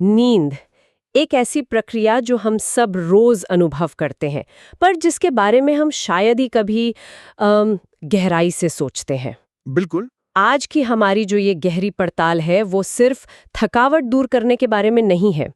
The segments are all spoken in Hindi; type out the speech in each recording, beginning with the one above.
नींद एक ऐसी प्रक्रिया जो हम सब रोज अनुभव करते हैं, पर जिसके बारे में हम शायद ही कभी गहराई से सोचते हैं। बिल्कुल। आज की हमारी जो ये गहरी पड़ताल है वो सिर्फ थकावट दूर करने के बारे में नहीं है।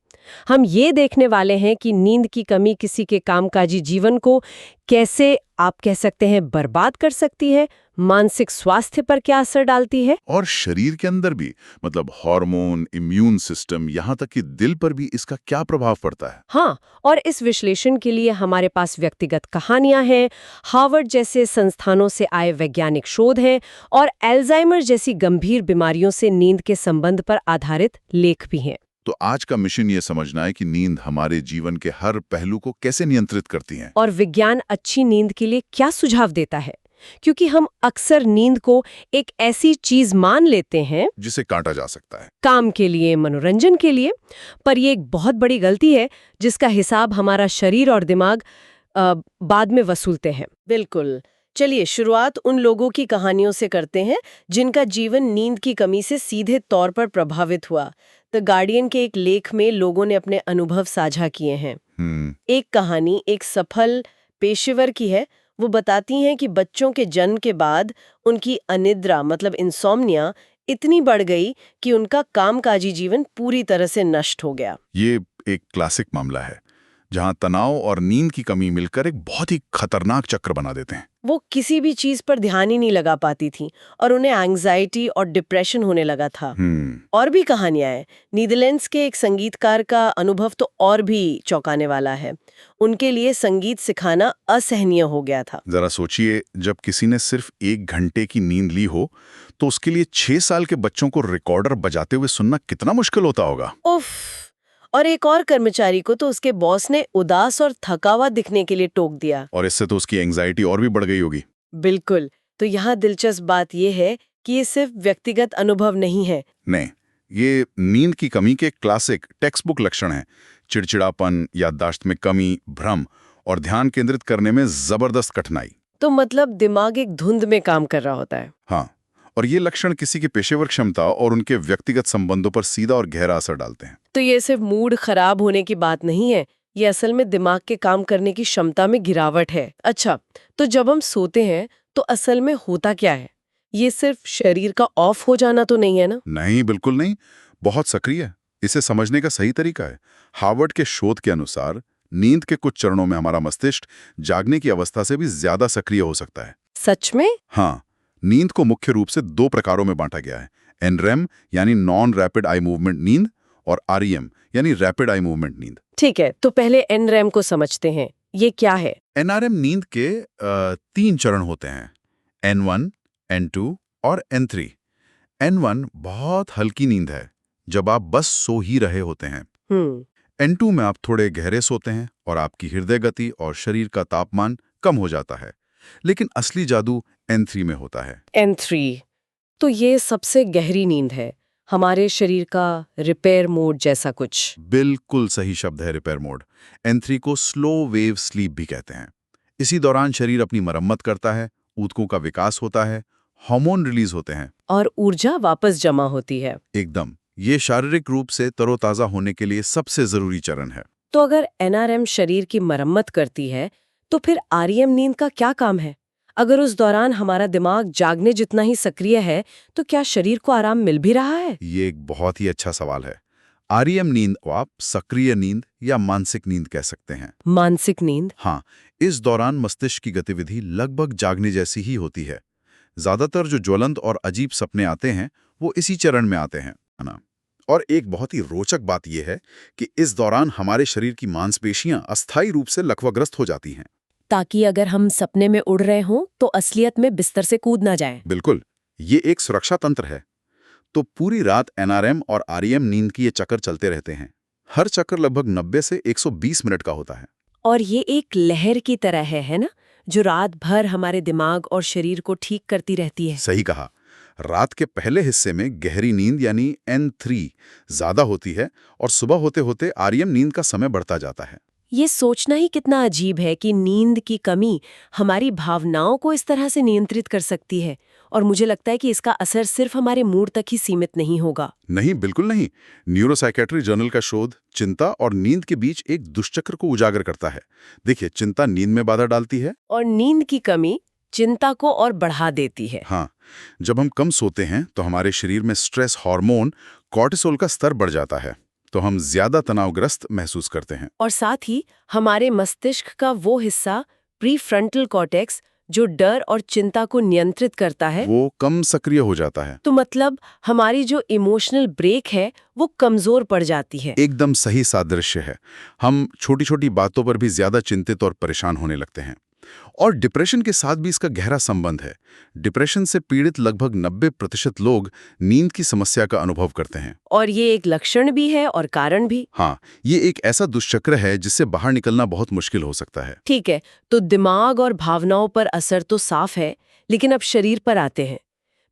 हम ये देखने वाले हैं कि नींद की कमी किसी के कामकाजी जीवन को कैसे, आप कह सकते हैं, बर्बाद कर सकती है, मानसिक स्वास्थ्य पर क्या असर डालती है। और शरीर के अंदर भी, मतलब हार्मोन, इम्यून सिस्टम, यहाँ तक कि दिल पर भी इसका क्या प्रभाव पड़ता है। हाँ, और इस विश्लेषण के लिए हमारे पास व्यक्तिगत कहानियां हैं, हार्वर्ड जैसे संस्थानों से आए वैज्ञानिक शोध हैं और अल्जाइमर जैसी गंभीर बीमारियों से नींद के संबंध पर आधारित लेख भी हैं। तो आज का मिशन ये समझना है कि नींद हमारे जीवन के हर पहलू को कैसे नियंत्रित करती है और विज्ञान अच्छी नींद के लिए क्या सुझाव देता है, क्योंकि हम अक्सर नींद को एक ऐसी चीज मान लेते हैं जिसे काटा जा सकता है। काम के लिए, मनोरंजन के लिए, पर ये एक बहुत बड़ी गलती है जिसका हिसाब हमारा शरीर और दिमाग बाद में वसूलते हैं। बिल्कुल। चलिए शुरुआत उन लोगों की कहानियों से करते हैं जिनका जीवन नींद की कमी से सीधे तौर पर प्रभावित हुआ। द गार्डियन के एक लेख में लोगों ने अपने अनुभव साझा किए हैं। एक कहानी एक सफल पेशेवर की है। वो बताती हैं कि बच्चों के जन्म के बाद उनकी अनिद्रा, मतलब इंसोम्निया, इतनी बढ़ गई कि उनका कामकाजी जीवन पूरी तरह से नष्ट हो गया। ये एक क्लासिक मामला है जहां तनाव और नींद की कमी मिलकर एक बहुत ही खतरनाक चक्र बना देते हैं। वो किसी भी चीज पर ध्यान ही नहीं लगा पाती थी और उन्हें एंग्जाइटी और डिप्रेशन होने लगा था। और भी कहानियां हैं। नीदरलैंड्स के एक संगीतकार का अनुभव तो और भी चौंकाने वाला है। उनके लिए संगीत सिखाना असहनीय हो गया था। जरा सोचिए, जब किसी ने सिर्फ 1 घंटे की नींद ली हो तो उसके लिए 6 साल के बच्चों को रिकॉर्डर बजाते हुए सुनना कितना मुश्किल होता होगा। उफ। और एक और कर्मचारी को तो उसके बॉस ने उदास और थका हुआ दिखने के लिए टोक दिया। और इससे तो उसकी एंग्जाइटी और भी बढ़ गई होगी। बिल्कुल। तो यहाँ दिलचस्प बात यह है कि ये सिर्फ व्यक्तिगत अनुभव नहीं है। नहीं, ये नींद की कमी के क्लासिक टेक्स्ट बुक लक्षण हैं। चिड़चिड़ापन, याददाश्त में कमी, भ्रम और ध्यान केंद्रित करने में जबरदस्त कठिनाई। तो मतलब दिमाग एक धुंध में काम कर रहा होता है। हाँ, और ये लक्षण किसी की पेशेवर क्षमता और उनके व्यक्तिगत संबंधों पर सीधा और गहरा असर डालते हैं। तो ये सिर्फ मूड खराब होने की बात नहीं है, ये असल में दिमाग के काम करने की क्षमता में गिरावट है। अच्छा, तो जब हम सोते हैं तो असल में होता क्या है? ये सिर्फ शरीर का ऑफ हो जाना तो नहीं है ना? नहीं, बिल्कुल नहीं, बहुत सक्रिय है। इसे समझने का सही तरीका है, हार्वर्ड के शोध के अनुसार नींद के कुछ चरणों में हमारा मस्तिष्क जागने की अवस्था से भी ज्यादा सक्रिय हो सकता है। सच में? हाँ, नींद को मुख्य रूप से 2 प्रकारों में बांटा गया है। एनरेम यानी नॉन रैपिड आई मूवमेंट नींद और आरईएम यानी रैपिड आई मूवमेंट नींद। ठीक है, तो पहले एनरेम को समझते हैं। ये क्या है? एनआरएम नींद के 3 चरण होते हैं, N1, N2 और N3। N1 बहुत हल्की नींद है, जब आप बस सो ही रहे होते हैं। N2 में आप थोड़े गहरे सोते हैं और आपकी हृदय गति और शरीर का तापमान कम हो जाता है। लेकिन असली जादू N3 में होता है। N3, तो ये सबसे गहरी नींद है, हमारे शरीर का रिपेयर मोड जैसा कुछ। बिल्कुल सही शब्द है, रिपेयर मोड। N3 को स्लो वेव स्लीप भी कहते हैं। इसी दौरान शरीर अपनी मरम्मत करता है, ऊतकों का विकास होता है, हार्मोन रिलीज होते हैं और ऊर्जा वापस जमा होती है। एकदम। ये शारीरिक रूप से तरोताजा होने के लिए सबसे जरूरी चरण है। तो अगर एनआरएम शरीर की मरम्मत करती है, तो फिर आरईएम नींद का क्या काम है? अगर उस दौरान हमारा दिमाग जागने जितना ही सक्रिय है, तो क्या शरीर को आराम मिल भी रहा है? ये एक बहुत ही अच्छा सवाल है। आरईएम नींद को आप सक्रिय नींद या मानसिक नींद कह सकते हैं। मानसिक नींद? हाँ, इस दौरान मस्तिष्क की गतिविधि लगभग जागने जैसी ही होती है। ज्यादातर जो ज्वलंत और अजीब सपने आते हैं वो इसी चरण में आते हैं, है ना? और एक बहुत ही रोचक बात यह है कि इस दौरान हमारे शरीर की मांसपेशियां अस्थायी रूप से लकवाग्रस्त हो जाती हैं, ताकि अगर हम सपने में उड़ रहे हों तो असलियत में बिस्तर से कूद ना जाए। बिल्कुल, ये एक सुरक्षा तंत्र है। तो पूरी रात एनआरएम और आरईएम नींद की ये चक्कर चलते रहते हैं। हर चक्कर लगभग 90 से 120 मिनट का होता है। और ये एक लहर की तरह है ना, जो रात भर हमारे दिमाग और शरीर को ठीक करती रहती है। सही कहा। रात के पहले हिस्से में गहरी नींद यानी N3 ज्यादा होती है और सुबह होते होते आरईएम नींद का समय बढ़ता जाता है। ये सोचना ही कितना अजीब है कि नींद की कमी हमारी भावनाओं को इस तरह से नियंत्रित कर सकती है और मुझे लगता है कि इसका असर सिर्फ हमारे मूड तक ही सीमित नहीं होगा। नहीं, बिल्कुल नहीं। न्यूरोसाइकेट्री जर्नल का शोध चिंता और नींद के बीच एक दुष्चक्र को उजागर करता है। देखिए, चिंता नींद में बाधा डालती है और नींद की कमी चिंता को और बढ़ा देती है। हाँ, जब हम कम सोते हैं तो हमारे शरीर में स्ट्रेस हार्मोन कॉर्टिसोल का स्तर बढ़ जाता है, तो हम ज्यादा तनावग्रस्त महसूस करते हैं। और साथ ही हमारे मस्तिष्क का वो हिस्सा प्रीफ्रंटल कॉर्टेक्स जो डर और चिंता को नियंत्रित करता है, वो कम सक्रिय हो जाता है। तो मतलब हमारी जो इमोशनल ब्रेक है वो कमजोर पड़ जाती है। एकदम सही सादृश्य है। हम छोटी छोटी बातों पर भी ज्यादा चिंतित और परेशान होने लगते हैं। और डिप्रेशन के साथ भी इसका गहरा संबंध है। डिप्रेशन से पीड़ित लगभग 90% लोग नींद की समस्या का अनुभव करते हैं। और ये एक लक्षण भी है और कारण भी। हाँ, ये एक ऐसा दुष्चक्र है जिससे बाहर निकलना बहुत मुश्किल हो सकता है। ठीक है, तो दिमाग और भावनाओं पर असर तो साफ है, लेकिन अब शरीर पर आते हैं।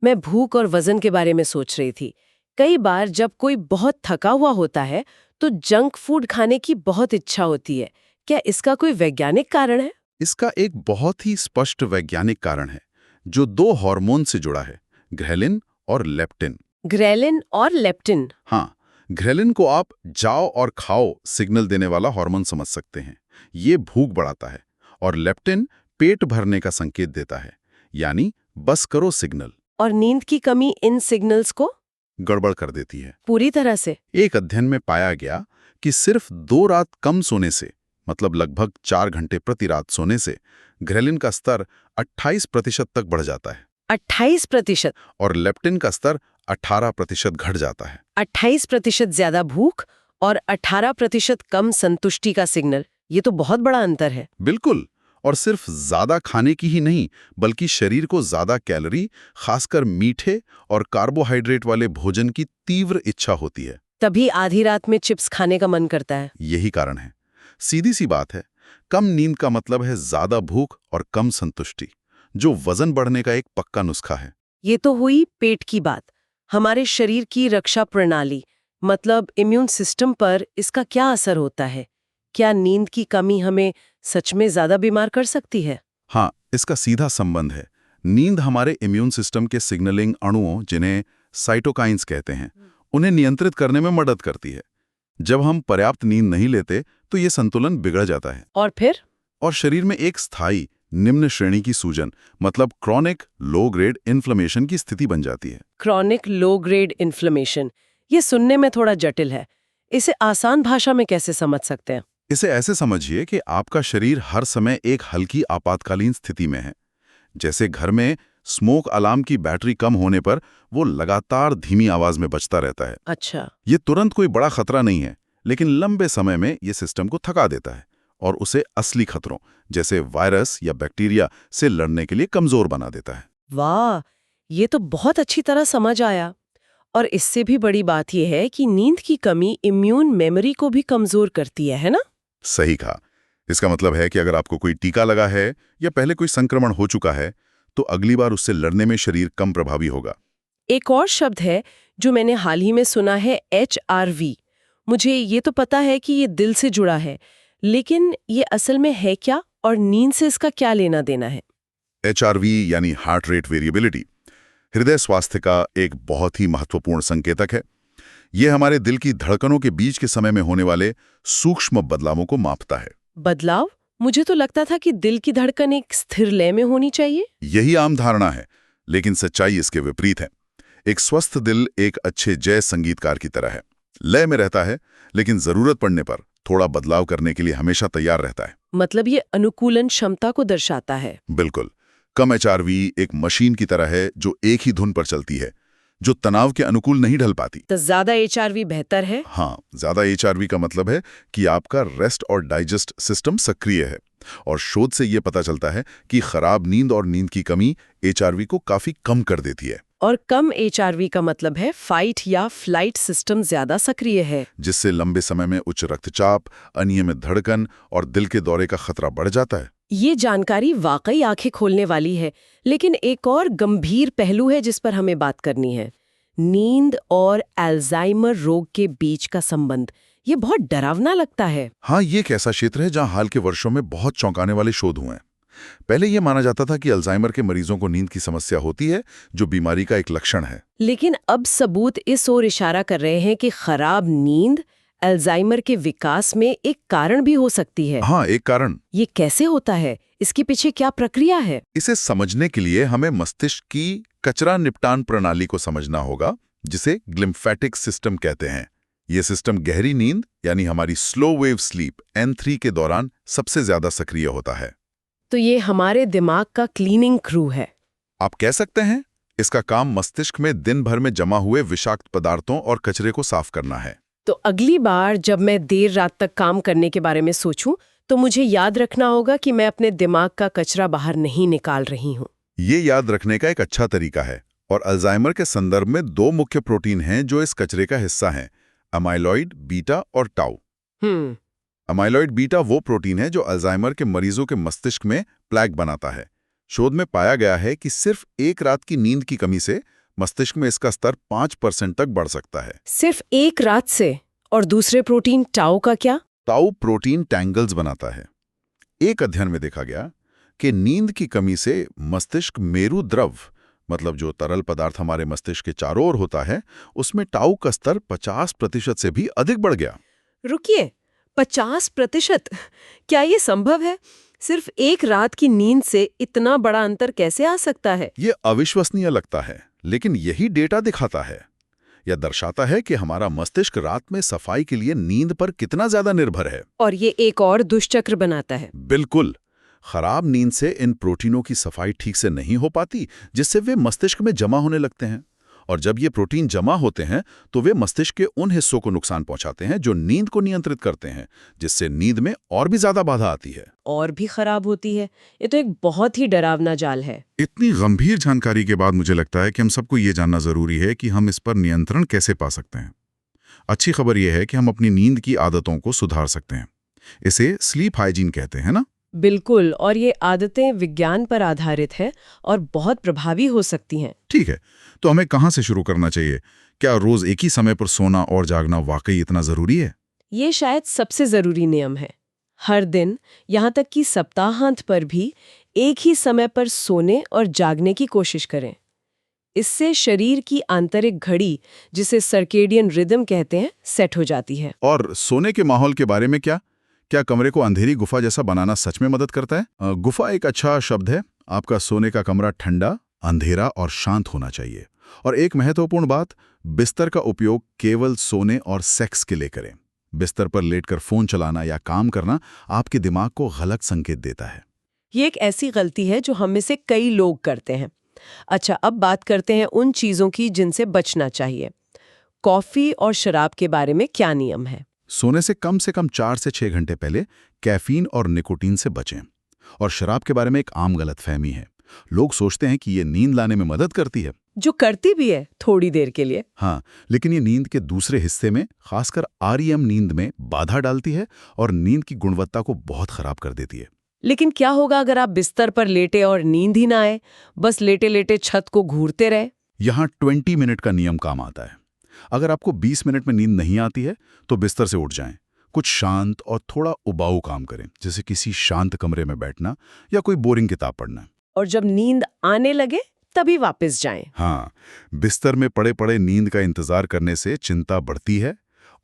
मैं भूख और वजन के बारे में सोच रही थी। कई बार जब कोई बहुत थका हुआ होता है तो जंक फूड खाने की बहुत इच्छा होती है। क्या इसका कोई वैज्ञानिक कारण है? इसका एक बहुत ही स्पष्ट वैज्ञानिक कारण है, जो 2 हार्मोन से जुड़ा है, ग्रेलिन और लेप्टिन। ग्रेलिन और लेप्टिन। हाँ, ग्रेलिन को आप जाओ और खाओ सिग्नल देने वाला हार्मोन समझ सकते हैं। ये भूख बढ़ाता है। और लेप्टिन पेट भरने का संकेत देता है, यानी बस करो सिग्नल। और नींद की कमी इन सिग्नल्स को गड़बड़ कर देती है पूरी तरह से। एक अध्ययन में पाया गया कि सिर्फ 2 रात कम सोने से, मतलब लगभग 4 घंटे प्रति रात सोने से, ग्रेलिन का स्तर 28% तक बढ़ जाता है। 28%? और लेप्टिन का स्तर 18% घट जाता है। 28% ज्यादा भूख और 18% कम संतुष्टि का सिग्नल, ये तो बहुत बड़ा अंतर है। बिल्कुल। और सिर्फ ज्यादा खाने की ही नहीं, बल्कि शरीर को ज्यादा कैलोरी, खासकर मीठे और कार्बोहाइड्रेट वाले भोजन की तीव्र इच्छा होती है। तभी आधी रात में चिप्स खाने का मन करता है। यही कारण है। सीधी सी बात है, कम नींद का मतलब है ज्यादा भूख और कम संतुष्टि, जो वजन बढ़ने का एक पक्का नुस्खा है। ये तो हुई पेट की बात। हमारे शरीर की रक्षा प्रणाली, मतलब इम्यून सिस्टम पर इसका क्या असर होता है? क्या नींद की कमी हमें सच में ज्यादा बीमार कर सकती है? हाँ, इसका सीधा संबंध है। नींद हमारे इम्यून सिस्टम के सिग्नलिंग अणुओं, जिन्हें साइटोकाइंस कहते हैं, उन्हें नियंत्रित करने में मदद करती है। जब हम पर्याप्त नींद नहीं लेते तो ये संतुलन बिगड़ जाता है। और फिर? और शरीर में एक स्थायी निम्न श्रेणी की सूजन, मतलब क्रॉनिक लो ग्रेड इन्फ्लेमेशन की स्थिति बन जाती है। क्रॉनिक लो ग्रेड इन्फ्लेमेशन, ये सुनने में थोड़ा जटिल है। इसे आसान भाषा में कैसे समझ सकते हैं? इसे ऐसे समझिए कि आपका शरीर हर समय एक हल्की आपातकालीन स्थिति में है। जैसे घर में स्मोक अलार्म की बैटरी कम होने पर वो लगातार धीमी आवाज में बजता रहता है। अच्छा। ये तुरंत कोई बड़ा खतरा नहीं है, लेकिन लंबे समय में ये सिस्टम को थका देता है और उसे असली खतरों, जैसे वायरस या बैक्टीरिया, से लड़ने के लिए कमजोर बना देता है। वाह, ये तो बहुत अच्छी तरह समझ आया। और इससे भी बड़ी बात यह है कि नींद की कमी इम्यून मेमोरी को भी कमजोर करती है ना? सही कहा। इसका मतलब है कि अगर आपको कोई टीका लगा है या पहले कोई संक्रमण हो चुका है, तो अगली बार उससे लड़ने में शरीर कम प्रभावी होगा। एक और शब्द है जो मैंने हाल ही में सुना है, HRV। मुझे ये तो पता है कि ये दिल से जुड़ा है, लेकिन ये असल में है क्या और नींद से इसका क्या लेना देना है? HRV यानी हार्ट रेट वेरिएबिलिटी, हृदय स्वास्थ्य का एक बहुत ही महत्वपूर्ण संकेतक है। ये हमारे दिल की धड़कनों के बीच के समय में होने वाले सूक्ष्म बदलावों को मापता है। बदलाव? मुझे तो लगता था कि दिल की धड़कन एक स्थिर लय में होनी चाहिए। यही आम धारणा है, लेकिन सच्चाई इसके विपरीत है। एक स्वस्थ दिल एक अच्छे जैज संगीतकार की तरह है। लय में रहता है, लेकिन जरूरत पड़ने पर थोड़ा बदलाव करने के लिए हमेशा तैयार रहता है। मतलब ये अनुकूलन क्षमता को दर्शाता है। बिल्कुल। कम HRV एक मशीन की तरह है जो एक ही धुन पर चलती है, जो तनाव के अनुकूल नहीं ढल पाती। तो ज्यादा HRV बेहतर है? हाँ, ज्यादा HRV का मतलब है कि आपका रेस्ट और डाइजेस्ट सिस्टम सक्रिय है। और शोध से ये पता चलता है कि खराब नींद और नींद की कमी HRV को काफी कम कर देती है। और कम HRV का मतलब है फाइट या फ्लाइट सिस्टम ज्यादा सक्रिय है, जिससे लंबे समय में उच्च रक्तचाप, अनियमित धड़कन और दिल के दौरे का खतरा बढ़ जाता है। ये जानकारी वाकई आंखें खोलने वाली है। लेकिन एक और गंभीर पहलू है जिस पर हमें बात करनी है, नींद और अल्जाइमर रोग के बीच का संबंध। ये बहुत डरावना लगता है। हाँ, ये एक ऐसा क्षेत्र है जहां हाल के वर्षों में बहुत चौंकाने वाले शोध हुए हैं। पहले ये माना जाता था कि अल्जाइमर के मरीजों को नींद की समस्या होती है, जो बीमारी का एक लक्षण है। लेकिन अब सबूत इस ओर इशारा कर रहे हैं कि खराब नींद अल्जाइमर के विकास में एक कारण भी हो सकती है। हाँ, एक कारण। ये कैसे होता है? इसके पीछे क्या प्रक्रिया है? इसे समझने के लिए हमें मस्तिष्क की कचरा निपटान प्रणाली को समझना होगा, जिसे ग्लिम्फेटिक सिस्टम कहते हैं। ये सिस्टम गहरी नींद यानी हमारी स्लो वेव स्लीप N3 के दौरान सबसे ज्यादा सक्रिय होता है। तो ये हमारे दिमाग का क्लीनिंग क्रू है। आप कह सकते हैं, इसका काम मस्तिष्क में दिन भर में जमा हुए विषाक्त पदार्थों और कचरे को साफ करना है। तो अगली बार जब मैं देर रात तक काम करने के बारे में सोचूं, तो मुझे याद रखना होगा कि मैं अपने दिमाग का कचरा बाहर नहीं निकाल रही हूं। ये याद रखने का एक अच्छा तरीका है। और अल्जाइमर के संदर्भ में 2 मुख्य प्रोटीन हैं जो इस कचरे का हिस्सा हैं, अमाइलॉइड बीटा और टाउ। अमाइलॉइड बीटा वो प्रोटीन है जो अल्जाइमर के मरीजों के मस्तिष्क में प्लैक बनाता है। शोध में पाया गया है कि सिर्फ एक रात की नींद की कमी से मस्तिष्क में इसका स्तर 5% तक बढ़ सकता है। सिर्फ एक रात से? और दूसरे प्रोटीन टाउ का क्या? टाउ प्रोटीन टैंगल्स बनाता है। एक अध्ययन में देखा गया कि नींद की कमी से मस्तिष्क मेरु द्रव, मतलब जो तरल पदार्थ हमारे मस्तिष्क के चारों ओर होता है, उसमें टाउ का स्तर 50% से भी अधिक बढ़ गया। रुकिए, 50%? क्या ये संभव है? सिर्फ एक रात की नींद से इतना बड़ा अंतर कैसे आ सकता है? ये अविश्वसनीय लगता है, लेकिन यही डेटा दिखाता है या दर्शाता है कि हमारा मस्तिष्क रात में सफाई के लिए नींद पर कितना ज्यादा निर्भर है। और ये एक और दुष्चक्र बनाता है। बिल्कुल। खराब नींद से इन प्रोटीनों की सफाई ठीक से नहीं हो पाती, जिससे वे मस्तिष्क में जमा होने लगते हैं। और जब ये प्रोटीन जमा होते हैं तो वे मस्तिष्क के उन हिस्सों को नुकसान पहुंचाते हैं जो नींद को नियंत्रित करते हैं, जिससे नींद में और भी ज्यादा बाधा आती है और भी खराब होती है। ये तो एक बहुत ही डरावना जाल है। इतनी गंभीर जानकारी के बाद मुझे लगता है कि हम सबको ये जानना जरूरी है कि हम इस पर नियंत्रण कैसे पा सकते हैं। अच्छी खबर यह है कि हम अपनी नींद की आदतों को सुधार सकते हैं। इसे स्लीप हाइजीन कहते हैं ना? बिल्कुल, और ये आदतें विज्ञान पर आधारित है और बहुत प्रभावी हो सकती हैं। ठीक है, तो हमें कहाँ से शुरू करना चाहिए? क्या रोज एक ही समय पर सोना और जागना वाकई इतना जरूरी है? ये शायद सबसे जरूरी नियम है। हर दिन, यहाँ तक कि सप्ताहांत पर भी एक ही समय पर सोने और जागने की कोशिश करें। इससे शरीर की आंतरिक घड़ी, जिसे सर्केडियन रिदम कहते हैं, सेट हो जाती है। और सोने के माहौल के बारे में क्या? क्या कमरे को अंधेरी गुफा जैसा बनाना सच में मदद करता है? गुफा एक अच्छा शब्द है। आपका सोने का कमरा ठंडा, अंधेरा और शांत होना चाहिए। और एक महत्वपूर्ण बात, बिस्तर का उपयोग केवल सोने और सेक्स के लिए करें। बिस्तर पर लेटकर फोन चलाना या काम करना आपके दिमाग को गलत संकेत देता है। ये एक ऐसी गलती है जो हम में से कई लोग करते हैं। अच्छा, अब बात करते हैं उन चीजों की जिनसे बचना चाहिए। कॉफी और शराब के बारे में क्या नियम है? सोने से कम 4 से 6 घंटे पहले कैफीन और निकोटीन से बचें। और शराब के बारे में एक आम गलतफहमी है। लोग सोचते हैं कि ये नींद लाने में मदद करती है, जो करती भी है थोड़ी देर के लिए। हाँ, लेकिन ये नींद के दूसरे हिस्से में, खासकर REM नींद में बाधा डालती है और नींद की गुणवत्ता को बहुत खराब कर देती है। लेकिन क्या होगा अगर आप बिस्तर पर लेटे और नींद ही ना आए, बस लेटे लेटे छत को घूरते रहे? यहाँ 20 मिनट का नियम काम आता है। अगर आपको 20 मिनट में नींद नहीं आती है तो बिस्तर से उठ जाएं। कुछ शांत और थोड़ा उबाऊ काम करें, जैसे किसी शांत कमरे में बैठना या कोई बोरिंग किताब पढ़ना। और जब नींद आने लगे तभी वापस जाएं। हाँ, बिस्तर में पड़े पड़े नींद का इंतजार करने से चिंता बढ़ती है।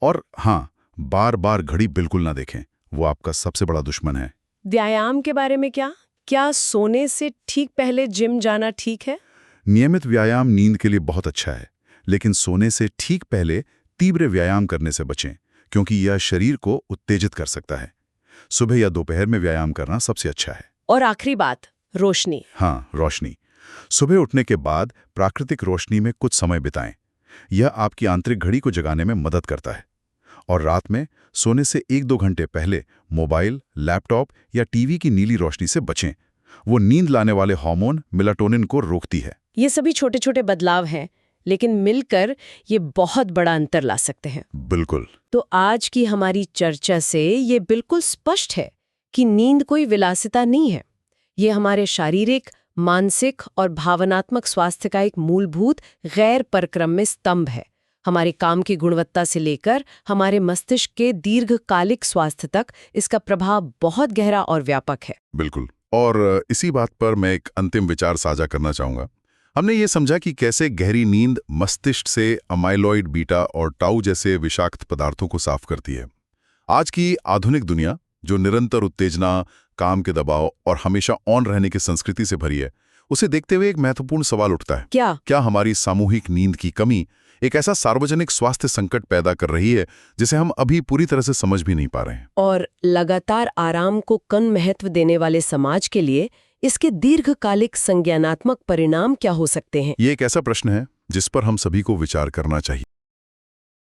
और हाँ, बार बार घड़ी बिल्कुल ना देखें, वो आपका सबसे बड़ा दुश्मन है। व्यायाम के बारे में क्या? क्या सोने से ठीक पहले जिम जाना ठीक है? नियमित व्यायाम नींद के लिए बहुत अच्छा है, लेकिन सोने से ठीक पहले तीव्र व्यायाम करने से बचें, क्योंकि यह शरीर को उत्तेजित कर सकता है। सुबह या दोपहर में व्यायाम करना सबसे अच्छा है। और आखिरी बात, रोशनी। हाँ, रोशनी। सुबह उठने के बाद प्राकृतिक रोशनी में कुछ समय बिताएं। यह आपकी आंतरिक घड़ी को जगाने में मदद करता है। और रात में सोने से 1-2 घंटे पहले मोबाइल, लैपटॉप या टीवी की नीली रोशनी से बचें। वो नींद लाने वाले हार्मोन मेलाटोनिन को रोकती है। ये सभी छोटे छोटे बदलाव हैं, लेकिन मिलकर ये बहुत बड़ा अंतर ला सकते हैं। बिल्कुल। तो आज की हमारी चर्चा से ये बिल्कुल स्पष्ट है कि नींद कोई विलासिता नहीं है। ये हमारे शारीरिक, मानसिक और भावनात्मक स्वास्थ्य का एक मूलभूत गैर परक्रम्य स्तंभ है। हमारे काम की गुणवत्ता से लेकर हमारे मस्तिष्क के दीर्घकालिक स्वास्थ्य तक इसका प्रभाव बहुत गहरा और व्यापक है। बिल्कुल। और इसी बात पर मैं एक अंतिम विचार साझा करना चाहूँगा। हमने ये समझा कि कैसे गहरी नींद मस्तिष्क से अमाइलॉइड बीटा और टाउ जैसे विषाक्त पदार्थों को साफ करती है। आज की आधुनिक दुनिया, जो निरंतर उत्तेजना, काम के दबाव और हमेशा ऑन रहने की संस्कृति से भरी है, उसे देखते हुए एक महत्वपूर्ण सवाल उठता है। क्या हमारी सामूहिक नींद की कमी एक ऐसा सार्वजनिक स्वास्थ्य संकट पैदा कर रही है जिसे हम अभी पूरी तरह से समझ भी नहीं पा रहे हैं? और लगातार आराम को कम महत्व देने वाले समाज के लिए इसके दीर्घकालिक संज्ञानात्मक परिणाम क्या हो सकते हैं? ये एक ऐसा प्रश्न है जिस पर हम सभी को विचार करना चाहिए।